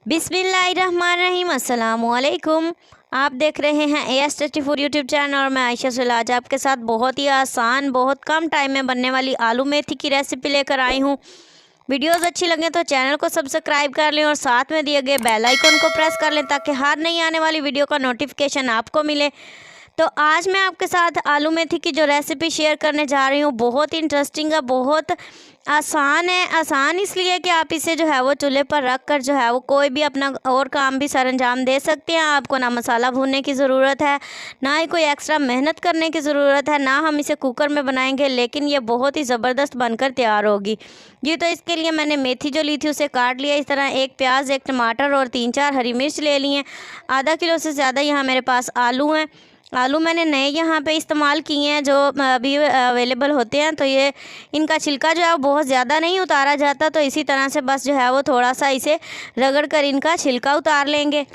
बिस्मिल्लाहिर्रहमानिर्रहीम, अस्सलामुअलैकुम। आप देख रहे हैं AS34 यूट्यूब चैनल और मैं आयशा सुला आज आपके साथ बहुत ही आसान, बहुत कम टाइम में बनने वाली आलू मेथी की रेसिपी लेकर आई हूँ। वीडियोस अच्छी लगे तो चैनल को सब्सक्राइब कर लें और साथ में दिए गए बेल आइकन को प्रेस कर लें ताकि हर नई आने वाली वीडियो का नोटिफिकेशन आपको मिले। तो आज मैं आपके साथ आलू मेथी की जो रेसिपी शेयर करने जा रही हूँ बहुत इंटरेस्टिंग है, बहुत आसान है। आसान इसलिए कि आप इसे जो है वो चूल्हे पर रख कर जो है वो कोई भी अपना और काम भी सरअंजाम दे सकते हैं। आपको ना मसाला भूनने की ज़रूरत है, ना ही कोई एक्स्ट्रा मेहनत करने की ज़रूरत है, ना हम इसे कुकर में बनाएंगे, लेकिन ये बहुत ही ज़बरदस्त बनकर तैयार होगी। जी, तो इसके लिए मैंने मेथी जो ली थी उसे काट लिया इस तरह। एक प्याज, एक टमाटर और 3-4 हरी मिर्च ले ली हैं। आधा किलो से ज़्यादा यहाँ मेरे पास आलू हैं। आलू मैंने नए यहाँ पे इस्तेमाल किए हैं जो अभी अवेलेबल होते हैं। तो ये इनका छिलका जो है वो बहुत ज़्यादा नहीं उतारा जाता, तो इसी तरह से बस जो है वो थोड़ा सा इसे रगड़ कर इनका छिलका उतार लेंगे।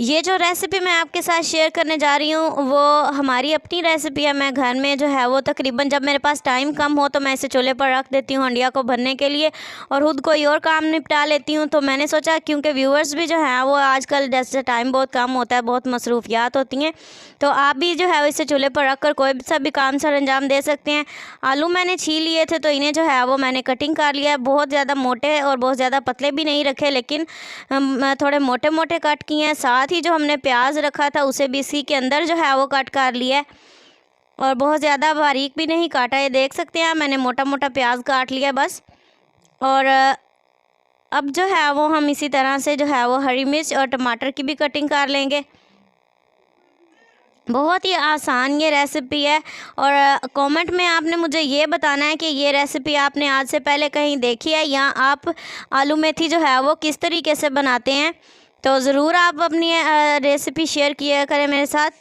ये जो रेसिपी मैं आपके साथ शेयर करने जा रही हूँ वो हमारी अपनी रेसिपी है। मैं घर में जो है वो तकरीबन जब मेरे पास टाइम कम हो तो मैं इसे चूल्हे पर रख देती हूँ हंडिया को भरने के लिए और खुद कोई और काम निपटा लेती हूँ। तो मैंने सोचा क्योंकि व्यूअर्स भी जो हैं वो आजकल जैसे टाइम बहुत कम होता है, बहुत मसरूफियात होती हैं, तो आप भी जो है इसे चूल्हे पर रख कर कोई सा भी काम सरअंजाम दे सकते हैं। आलू मैंने छील लिए थे तो इन्हें जो है वो मैंने कटिंग कर लिया है। बहुत ज़्यादा मोटे और बहुत ज़्यादा पतले भी नहीं रखे, लेकिन थोड़े मोटे मोटे कट किए हैं। साथ ही जो हमने प्याज रखा था उसे भी इसी के अंदर जो है वो कट कर लिया है और बहुत ज़्यादा बारीक भी नहीं काटा। ये देख सकते हैं मैंने मोटा मोटा प्याज काट लिया बस। और अब जो है वो हम इसी तरह से जो है वो हरी मिर्च और टमाटर की भी कटिंग कर लेंगे। बहुत ही आसान ये रेसिपी है और कमेंट में आपने मुझे ये बताना है कि ये रेसिपी आपने आज से पहले कहीं देखी है या आप आलू मेथी जो है वो किस तरीके से बनाते हैं। तो ज़रूर आप अपनी रेसिपी शेयर किया करें मेरे साथ।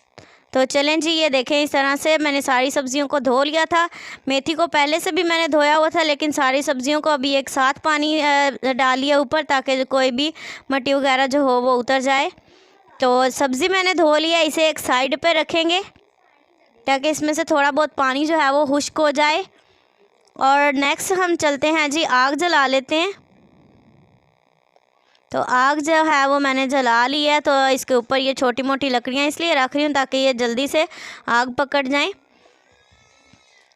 तो चलें जी, ये देखें इस तरह से मैंने सारी सब्जियों को धो लिया था। मेथी को पहले से भी मैंने धोया हुआ था, लेकिन सारी सब्जियों को अभी एक साथ पानी डाल लिया ऊपर ताकि कोई भी मिट्टी वगैरह जो हो वो उतर जाए। तो सब्ज़ी मैंने धो लिया, इसे एक साइड पे रखेंगे ताकि इसमें से थोड़ा बहुत पानी जो है वो खुश्क हो जाए। और नेक्स्ट हम चलते हैं जी, आग जला लेते हैं। तो आग जो है वो मैंने जला ली है। तो इसके ऊपर ये छोटी मोटी लकड़ियाँ इसलिए रख रही हूँ ताकि ये जल्दी से आग पकड़ जाए।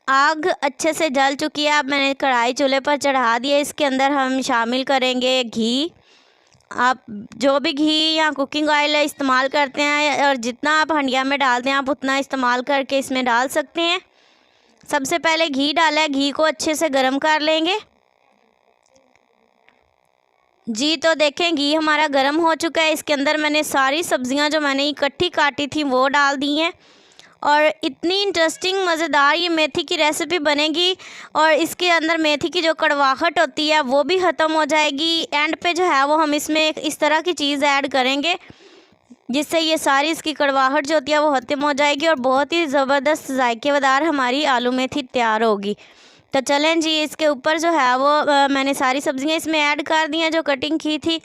आग अच्छे से जल चुकी है। अब मैंने कढ़ाई चूल्हे पर चढ़ा दी है। इसके अंदर हम शामिल करेंगे घी। आप जो भी घी या कुकिंग ऑयल इस्तेमाल करते हैं और जितना आप हंडिया में डालते हैं आप उतना इस्तेमाल करके इसमें डाल सकते हैं। सबसे पहले घी डाला है, घी को अच्छे से गर्म कर लेंगे जी। तो देखें घी हमारा गर्म हो चुका है। इसके अंदर मैंने सारी सब्जियां जो मैंने इकट्ठी काटी थी वो डाल दी हैं और इतनी इंटरेस्टिंग मज़ेदार ये मेथी की रेसिपी बनेगी और इसके अंदर मेथी की जो कड़वाहट होती है वो भी ख़त्म हो जाएगी। एंड पे जो है वो हम इसमें एक इस तरह की चीज़ ऐड करेंगे जिससे ये सारी इसकी कड़वाहट जो होती है वो ख़त्म हो जाएगी और बहुत ही ज़बरदस्त जायकेदार हमारी आलू मेथी तैयार होगी। तो चलें जी, इसके ऊपर जो है वो मैंने सारी सब्ज़ियाँ इसमें ऐड कर दी हैं जो कटिंग की थी।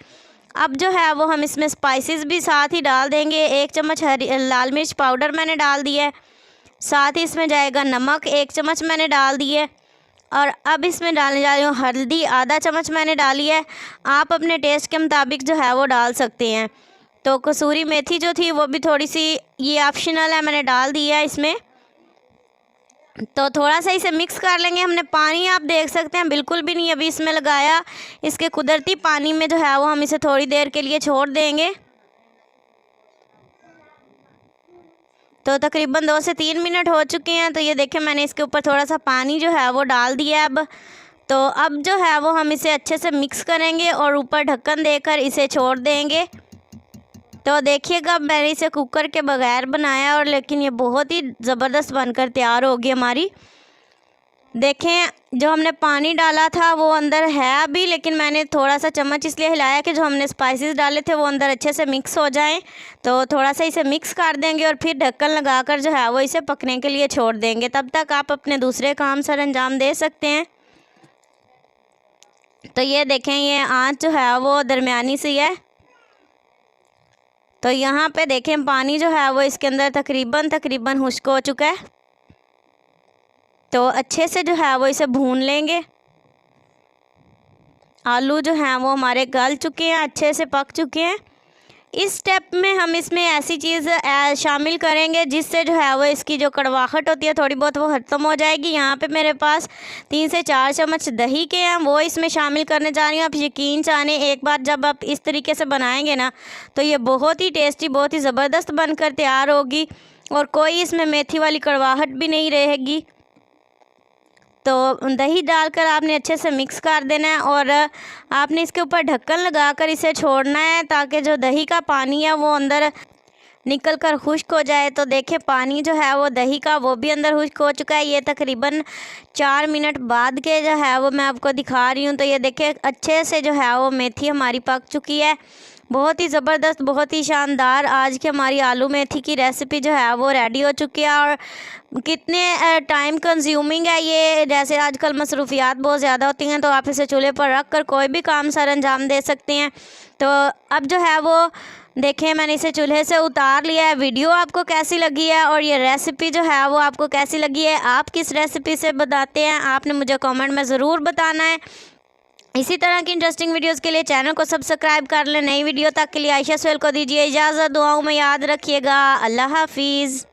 अब जो है वो हम इसमें स्पाइसेस भी साथ ही डाल देंगे। 1 चम्मच लाल मिर्च पाउडर मैंने डाल दिया है। साथ ही इसमें जाएगा नमक, 1 चम्मच मैंने डाल दी है। और अब इसमें डालने जा रही हूँ हल्दी, आधा चम्मच मैंने डाली है। आप अपने टेस्ट के मुताबिक जो है वो डाल सकते हैं। तो कसूरी मेथी जो थी वो भी थोड़ी सी, ये ऑप्शनल है, मैंने डाल दी है इसमें। तो थोड़ा सा इसे मिक्स कर लेंगे। हमने पानी आप देख सकते हैं बिल्कुल भी नहीं अभी इसमें लगाया। इसके कुदरती पानी में जो है वो हम इसे थोड़ी देर के लिए छोड़ देंगे। तो तकरीबन 2 से 3 मिनट हो चुके हैं। तो ये देखें मैंने इसके ऊपर थोड़ा सा पानी जो है वो डाल दिया अब। तो अब जो है वो हम इसे अच्छे से मिक्स करेंगे और ऊपर ढक्कन देकर इसे छोड़ देंगे। तो देखिएगा मैंने इसे कुकर के बगैर बनाया और लेकिन ये बहुत ही ज़बरदस्त बनकर तैयार होगी हमारी। देखें जो हमने पानी डाला था वो अंदर है अभी, लेकिन मैंने थोड़ा सा चम्मच इसलिए हिलाया कि जो हमने स्पाइसेस डाले थे वो अंदर अच्छे से मिक्स हो जाएं। तो थोड़ा सा इसे मिक्स कर देंगे और फिर ढक्कन लगाकर जो है वो इसे पकने के लिए छोड़ देंगे। तब तक आप अपने दूसरे काम सरअंजाम दे सकते हैं। तो ये देखें ये आँच जो है वो दरमियानी सी है। तो यहाँ पे देखें पानी जो है वो इसके अंदर तकरीबन खुश्क हो चुका है। तो अच्छे से जो है वो इसे भून लेंगे। आलू जो हैं वो हमारे गल चुके हैं, अच्छे से पक चुके हैं। इस स्टेप में हम इसमें ऐसी चीज़ शामिल करेंगे जिससे जो है वो इसकी जो कड़वाहट होती है थोड़ी बहुत वो ख़त्म हो जाएगी। यहाँ पे मेरे पास 3 से 4 चम्मच दही के हैं, वो इसमें शामिल करने जा रही हूँ। आप यकीन जाने एक बार जब आप इस तरीके से बनाएंगे ना तो ये बहुत ही टेस्टी, बहुत ही ज़बरदस्त बनकर तैयार होगी और कोई इसमें मेथी वाली कड़वाहट भी नहीं रहेगी। तो दही डालकर आपने अच्छे से मिक्स कर देना है और आपने इसके ऊपर ढक्कन लगाकर इसे छोड़ना है ताकि जो दही का पानी है वो अंदर निकल कर खुश्क हो जाए। तो देखिए पानी जो है वो दही का वो भी अंदर खुश्क हो चुका है। ये तकरीबन 4 मिनट बाद के जो है वो मैं आपको दिखा रही हूँ। तो ये देखिए अच्छे से जो है वो मेथी हमारी पक चुकी है। बहुत ही ज़बरदस्त, बहुत ही शानदार आज की हमारी आलू मेथी की रेसिपी जो है वो रेडी हो चुकी है। और कितने टाइम कंज्यूमिंग है ये, जैसे आजकल मसरूफियात बहुत ज़्यादा होती हैं तो आप इसे चूल्हे पर रख कर कोई भी काम सर अंजाम दे सकते हैं। तो अब जो है वो देखें मैंने इसे चूल्हे से उतार लिया है। वीडियो आपको कैसी लगी है और ये रेसिपी जो है वो आपको कैसी लगी है, आप किस रेसिपी से बताते हैं, आपने मुझे कमेंट में ज़रूर बताना है। इसी तरह की इंटरेस्टिंग वीडियोस के लिए चैनल को सब्सक्राइब कर लें। नई वीडियो तक के लिए आयशा सुहेल को दीजिए इजाज़त। दुआओं में याद रखिएगा। अल्लाह हाफिज़।